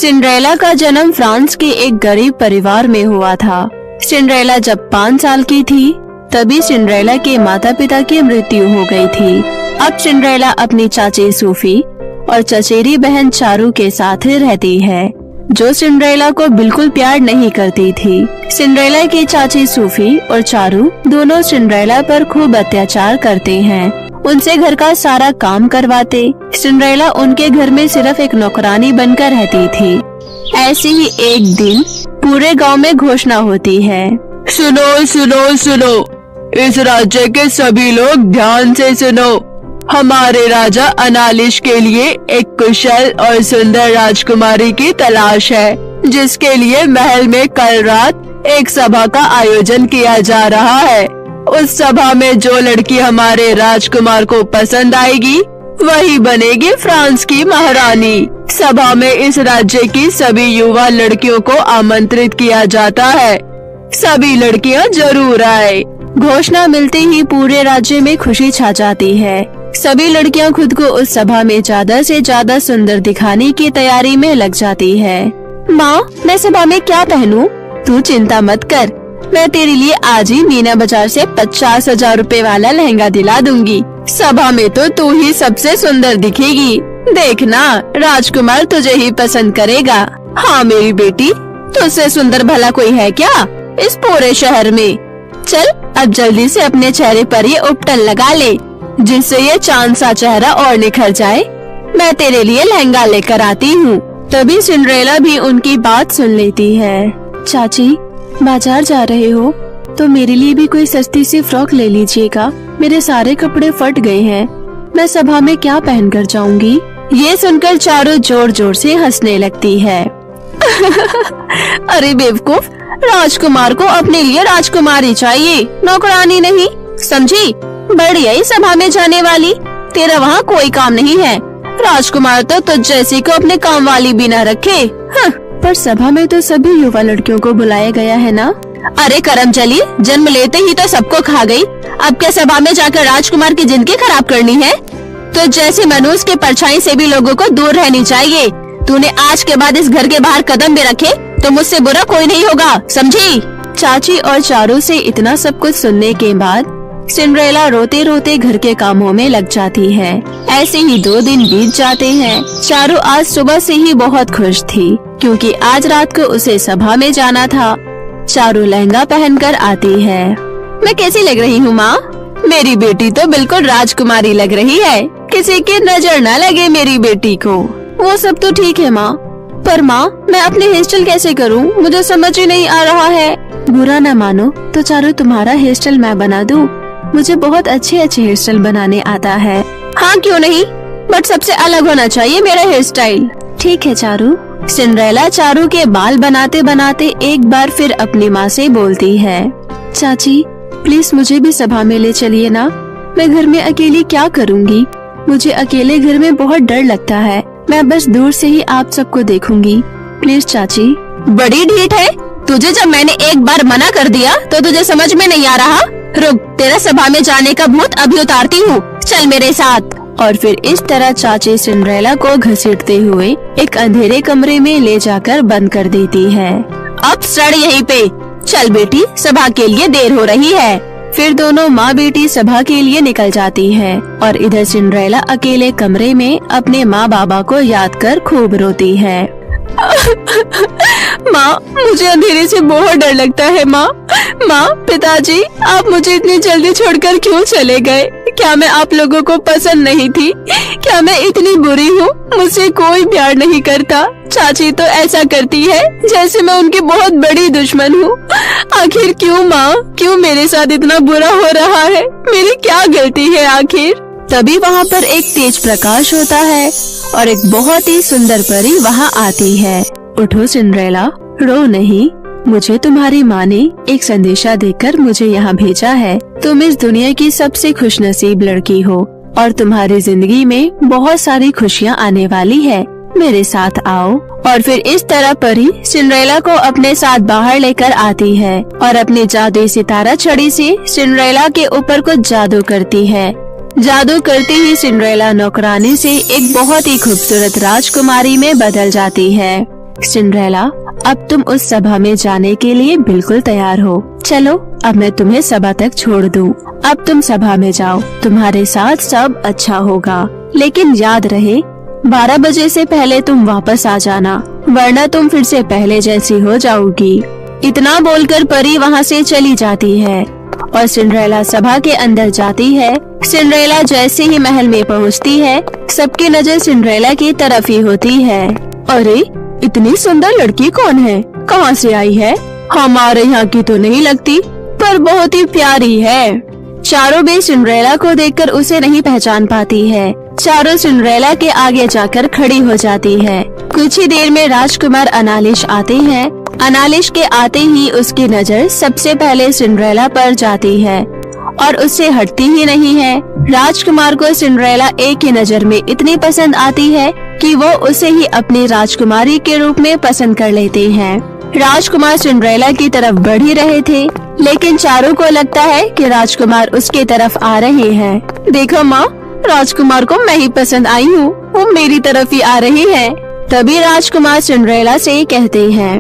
Cinderella का जन्म France के एक गरीब परिवार में हुआ था। सिंड्रेला जब 5 साल की थी तभी सिंड्रेला के माता पिता की मृत्यु हो गई थी। अब सिंड्रेला अपनी चाची सूफी और चचेरी बहन चारू के साथ रहती है, जो सिंड्रेला को बिल्कुल प्यार नहीं करती थी। सिंड्रेला की चाची सूफी और चारू दोनों सिंड्रेला पर खूब अत्याचार करते हैं, उनसे घर का सारा काम करवाते। सिंड्रेला उनके घर में सिर्फ एक नौकरानी बनकर रहती थी। ऐसे ही एक दिन पूरे गांव में घोषणा होती है, सुनो सुनो सुनो, इस राज्य के सभी लोग ध्यान से सुनो। हमारे राजा अनालिश के लिए एक कुशल और सुंदर राजकुमारी की तलाश है, जिसके लिए महल में कल रात एक सभा का आयोजन किया जा रहा है। उस सभा में जो लड़की हमारे राजकुमार को पसंद आएगी वही बनेगी फ्रांस की महारानी। सभा में इस राज्य की सभी युवा लड़कियों को आमंत्रित किया जाता है, सभी लड़कियां जरूर आए। घोषणा मिलते ही पूरे राज्य में खुशी छा जाती है। सभी लड़कियां खुद को उस सभा में ज्यादा से ज्यादा सुंदर दिखाने की तैयारी में लग जाती है। माँ, मैं सभा में क्या पहनूं? तू चिंता मत कर, मैं तेरे लिए आज ही मीना बाजार से 50,000 रुपए वाला लहंगा दिला दूंगी। सभा में तो तू ही सबसे सुंदर दिखेगी, देखना राजकुमार तुझे ही पसंद करेगा। हाँ मेरी बेटी, तुझसे सुंदर भला कोई है क्या इस पूरे शहर में? चल अब जल्दी से अपने चेहरे पर ये उपटन लगा ले, जिससे ये चांद सा चेहरा और निखर जाए। मैं तेरे लिए लहंगा लेकर आती हूँ। तभी सिंड्रेला भी उनकी बात सुन लेती है। चाची, बाजार जा रहे हो तो मेरे लिए भी कोई सस्ती सी फ्रॉक ले लीजिएगा, मेरे सारे कपड़े फट गए हैं, मैं सभा में क्या पहनकर जाऊंगी? ये सुनकर चारों जोर जोर से हंसने लगती है। अरे बेवकूफ, राजकुमार को अपने लिए राजकुमारी चाहिए, नौकरानी नहीं, समझी? बढ़िया ही सभा में जाने वाली, तेरा वहाँ कोई काम नहीं है। राजकुमार तो तुझ जैसी को अपने काम वाली भी न रखे। पर सभा में तो सभी युवा लड़कियों को बुलाया गया है ना? अरे करमचली, जन्म लेते ही तो सबको खा गई, अब क्या सभा में जाकर राजकुमार की जिंदगी खराब करनी है? तो जैसे मनुष्य के परछाई से भी लोगों को दूर रहनी चाहिए। तूने आज के बाद इस घर के बाहर कदम भी रखे तो मुझसे बुरा कोई नहीं होगा, समझी? चाची और चारू से इतना सब कुछ सुनने के बाद सिंड्रेला रोते रोते घर के कामों में लग जाती है। ऐसे ही 2 दिन बीत जाते हैं। चारू आज सुबह से ही बहुत खुश थी, क्योंकि आज रात को उसे सभा में जाना था। चारू लहंगा पहनकर आती है। मैं कैसी लग रही हूँ माँ? मेरी बेटी तो बिल्कुल राजकुमारी लग रही है, किसी की नजर न लगे मेरी बेटी को। वो सब तो ठीक है माँ, पर माँ मैं अपने हेयर स्टाइल कैसे करूँ? मुझे समझ ही नहीं आ रहा है। बुरा न मानो तो चारू तुम्हारा हेयर स्टाइल मैं बना दूँ, मुझे बहुत अच्छे हेयर स्टाइल बनाने आता है। हाँ क्यों नहीं, बट सबसे अलग होना चाहिए मेरा हेयर स्टाइल। ठीक है चारू। सिंड्रेला चारू के बाल बनाते बनाते एक बार फिर अपनी माँ से बोलती है, चाची प्लीज मुझे भी सभा में ले चलिए ना, मैं घर में अकेली क्या करूँगी? मुझे अकेले घर में बहुत डर लगता है, मैं बस दूर से ही आप सबको देखूंगी, प्लीज चाची। बड़ी ढीठ है, तुझे जब मैंने एक बार मना कर दिया तो तुझे समझ में नहीं आ रहा? रुक, तेरा सभा में जाने का भूत अभी उतारती हूँ, चल मेरे साथ। और फिर इस तरह चाची सिंड्रेला को घसीटते हुए एक अंधेरे कमरे में ले जाकर बंद कर देती है। अब सड़ यहीं पे, चल बेटी सभा के लिए देर हो रही है। फिर दोनों माँ बेटी सभा के लिए निकल जाती है और इधर सिंड्रेला अकेले कमरे में अपने माँ बाबा को याद कर खूब रोती है। माँ मुझे अंधेरे से बहुत डर लगता है। माँ पिताजी आप मुझे इतनी जल्दी छोड़कर क्यों चले गए? क्या मैं आप लोगों को पसंद नहीं थी? क्या मैं इतनी बुरी हूँ? मुझसे कोई प्यार नहीं करता। चाची तो ऐसा करती है जैसे मैं उनकी बहुत बड़ी दुश्मन हूँ। आखिर क्यों माँ, क्यों मेरे साथ इतना बुरा हो रहा है? मेरी क्या गलती है आखिर? तभी वहाँ पर एक तेज प्रकाश होता है और एक बहुत ही सुंदर परी वहाँ आती है। उठो सिंड्रेला, रो नहीं, मुझे तुम्हारी माँ ने एक संदेशा देकर मुझे यहाँ भेजा है। तुम इस दुनिया की सबसे खुशनसीब लड़की हो और तुम्हारी जिंदगी में बहुत सारी खुशियाँ आने वाली है, मेरे साथ आओ। और फिर इस तरह परी सिंड्रेला को अपने साथ बाहर लेकर आती है और अपनी जादुई सितारा छड़ी से सिंड्रेला के ऊपर कुछ जादू करती है। जादू करती ही सिंड्रेला नौकरानी से एक बहुत ही खूबसूरत राजकुमारी में बदल जाती है। सिंड्रेला, अब तुम उस सभा में जाने के लिए बिल्कुल तैयार हो। चलो अब मैं तुम्हें सभा तक छोड़ दूं। अब तुम सभा में जाओ, तुम्हारे साथ सब अच्छा होगा। लेकिन याद रहे 12 बजे से पहले तुम वापस आ जाना, वरना तुम फिर से पहले जैसी हो जाओगी। इतना बोलकर परी वहाँ से चली जाती है और सिंड्रेला सभा के अंदर जाती है। सिंड्रेला जैसे ही महल में पहुँचती है, सबकी नजर सिंड्रेला की तरफ ही होती है। अरे इतनी सुंदर लड़की कौन है? कहाँ से आई है? हमारे यहाँ की तो नहीं लगती, पर बहुत ही प्यारी है। चारों भी सिंड्रेला को देखकर उसे नहीं पहचान पाती है। चारों सिंड्रेला के आगे जाकर खड़ी हो जाती है। कुछ ही देर में राजकुमार अनालिश आते हैं। अनालिश के आते ही उसकी नजर सबसे पहले सिंड्रेला पर जाती है और उससे हटती ही नहीं है। राजकुमार को सिंड्रेला एक ही नजर में इतनी पसंद आती है कि वो उसे ही अपनी राजकुमारी के रूप में पसंद कर लेते हैं। राजकुमार सिंड्रेला की तरफ बढ़ ही रहे थे, लेकिन चारों को लगता है कि राजकुमार उसकी तरफ आ रहे हैं। देखो माँ, राजकुमार को मैं ही पसंद आई हूँ, वो मेरी तरफ ही आ रही है। तभी राजकुमार सिंड्रेला से कहते हैं,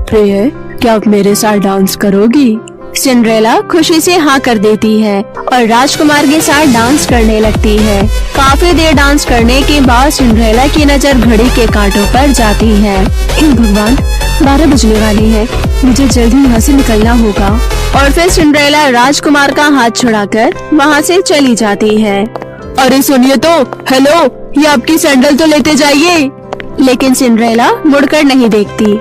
प्रिय, क्या आप मेरे साथ डांस करोगी? सिंड्रेला खुशी से हाँ कर देती है और राजकुमार के साथ डांस करने लगती है। काफी देर डांस करने के बाद सिंड्रेला की नजर घड़ी के कांटों पर जाती है। हे भगवान, 12 बजने वाले हैं, मुझे जल्दी यहाँ से निकलना होगा। और फिर सिंड्रेला राजकुमार का हाथ छुड़ाकर वहाँ से चली जाती है। अरे सुनिए तो, हेलो, ये आपकी सैंडल तो लेते जाइए। लेकिन सिंड्रेला मुड़कर नहीं देखती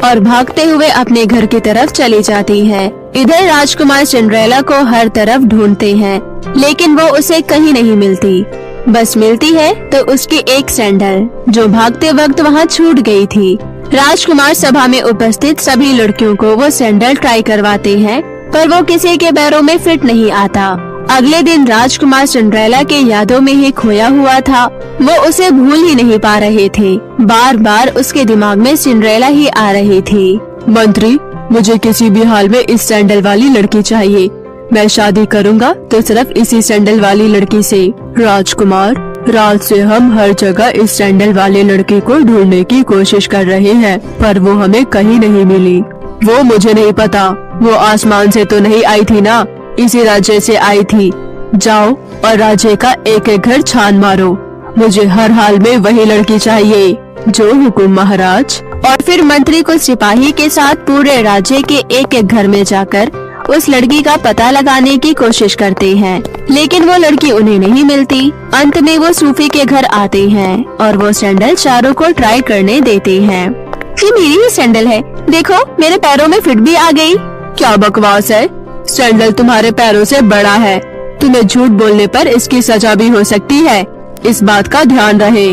और भागते हुए अपने घर की तरफ चली जाती है। इधर राजकुमार सिंड्रेला को हर तरफ ढूंढते हैं, लेकिन वो उसे कहीं नहीं मिलती। बस मिलती है तो उसकी एक सैंडल, जो भागते वक्त वहाँ छूट गई थी। राजकुमार सभा में उपस्थित सभी लड़कियों को वो सैंडल ट्राई करवाते हैं, पर वो किसी के पैरों में फिट नहीं आता। अगले दिन राजकुमार सिंड्रेला के यादों में ही खोया हुआ था। वो उसे भूल ही नहीं पा रहे थे। बार बार उसके दिमाग में सिंड्रेला ही आ रही थी। मंत्री, मुझे किसी भी हाल में इस सैंडल वाली लड़की चाहिए। मैं शादी करूंगा तो सिर्फ इसी सैंडल वाली लड़की से। राजकुमार, रात से हम हर जगह इस सैंडल वाले लड़के को ढूंढने की कोशिश कर रहे हैं, पर वो हमें कहीं नहीं मिली। वो मुझे नहीं पता, वो आसमान से तो नहीं आई थी ना, इसी राज्य से आई थी। जाओ और राज्य का एक एक घर छान मारो, मुझे हर हाल में वही लड़की चाहिए। जो हुकुम महाराज। और फिर मंत्री को सिपाही के साथ पूरे राज्य के एक एक घर में जाकर उस लड़की का पता लगाने की कोशिश करते हैं, लेकिन वो लड़की उन्हें नहीं मिलती। अंत में वो सूफी के घर आते हैं और वो सैंडल चारों को ट्राई करने देते हैं। ये मेरी ही सैंडल है, देखो मेरे पैरों में फिट भी आ गई। क्या बकवास है, सैंडल तुम्हारे पैरों से बड़ा है। तुम्हें झूठ बोलने पर इसकी सजा भी हो सकती है, इस बात का ध्यान रहे।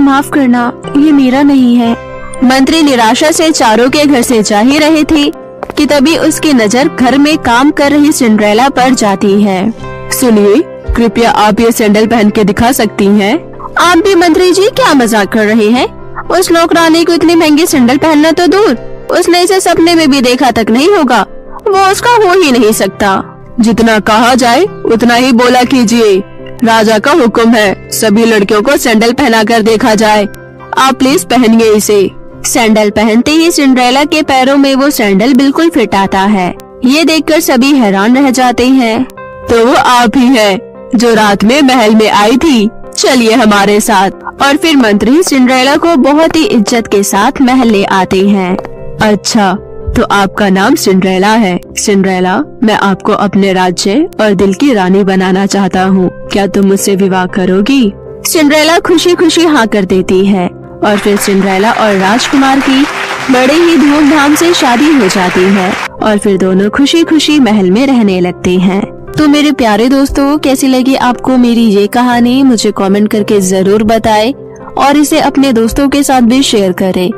माफ करना, ये मेरा नहीं है। मंत्री निराशा से चारों के घर से जा ही रहे थे कि तभी उसकी नजर घर में काम कर रही सिंड्रेला पर जाती है। सुनिए, कृपया आप ये सैंडल पहन के दिखा सकती हैं? आप भी मंत्री जी क्या मजाक कर रहे हैं? उस नौकरानी को इतनी महंगी सैंडल पहनना तो दूर, उसने इसे सपने में भी देखा तक नहीं होगा। वो उसका हो ही नहीं सकता। जितना कहा जाए उतना ही बोला कीजिए। राजा का हुक्म है, सभी लड़कियों को सैंडल पहना कर देखा जाए। आप प्लीज पहनिए इसे। सैंडल पहनते ही सिंड्रेला के पैरों में वो सैंडल बिल्कुल फिट आता है। ये देखकर सभी हैरान रह जाते हैं। तो वो आप ही है जो रात में महल में आई थी, चलिए हमारे साथ। और फिर मंत्री सिंड्रेला को बहुत ही इज्जत के साथ महल ले आते हैं। अच्छा, तो आपका नाम सिंड्रेला है। सिंड्रेला, मैं आपको अपने राज्य और दिल की रानी बनाना चाहता हूँ, क्या तुम मुझसे विवाह करोगी? सिंड्रेला खुशी खुशी हाँ कर देती है और फिर सिंड्रेला और राजकुमार की बड़े ही धूमधाम से शादी हो जाती है और फिर दोनों खुशी खुशी महल में रहने लगते हैं। तो मेरे प्यारे दोस्तों, कैसी लगी आपको मेरी ये कहानी? मुझे कमेंट करके जरूर बताएं और इसे अपने दोस्तों के साथ भी शेयर करें।